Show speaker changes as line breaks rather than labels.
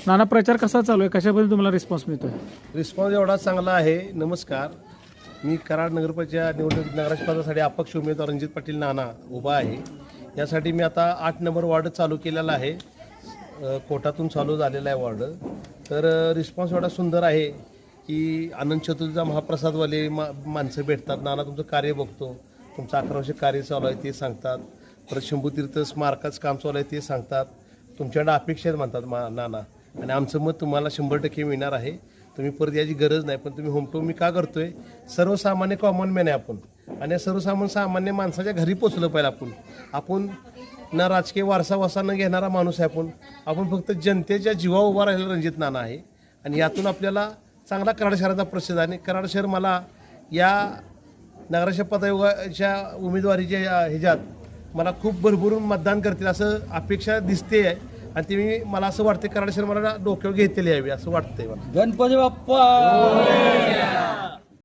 नाना प्रचार कसा चालू आहे, कशाबद्दल तुम्हाला रिस्पॉन्स मिळतोय?
रिस्पॉन्स एवढा चांगला आहे. नमस्कार, मी कराड नगरपालिकेच्या निवडणुकीत नगराध्यक्षपदासाठी अपक्ष उमेदवार रणजित पाटील नाना उभा आहे. यासाठी मी आता 8 नंबर वॉर्ड चालू केलेला आहे. कोर्टातून चालू झालेला आहे वॉर्ड. तर रिस्पॉन्स एवढा सुंदर आहे की अनंत चतुर्थीचा महाप्रसादवाले माणसं भेटतात. नाना तुमचं कार्य बघतो, तुमचं 11 वर्ष कार्य चालू आहे ते सांगतात. परत शंभूतीर्थ स्मारकाचं काम चालू आहे ते सांगतात. तुमच्याकडे अपेक्षा आहेत म्हणतात नाना, आणि आमचं मत तुम्हाला 100% मिळणार आहे. तुम्ही परत याची गरज नाही. पण तुम्ही होमटो मी का करतोय, सर्वसामान्य कॉमन मॅन आहे आपण, आणि या सामान्य माणसाच्या घरी पोचलं पाहिजे. आपण न राजकीय वारसा न घेणारा माणूस आहे. आपण फक्त जनतेच्या जीवा उभा राहिलेला रणजित नाना आहे. आणि यातून आपल्याला चांगला कराड शहराचा प्रसिद्ध आहे. आणि कराड शहर मला या नगराध्यक्ष पदायोगाच्या उमेदवारीच्या ह्याच्यात मला खूप भरभरून मतदान करतील असं अपेक्षा दिसते आहे. आणि ते मला असं वाटतं कराड शहर मला डोक्यावर घेतलेली यावी असं वाटतंय मला.
गणपती बाप्पा.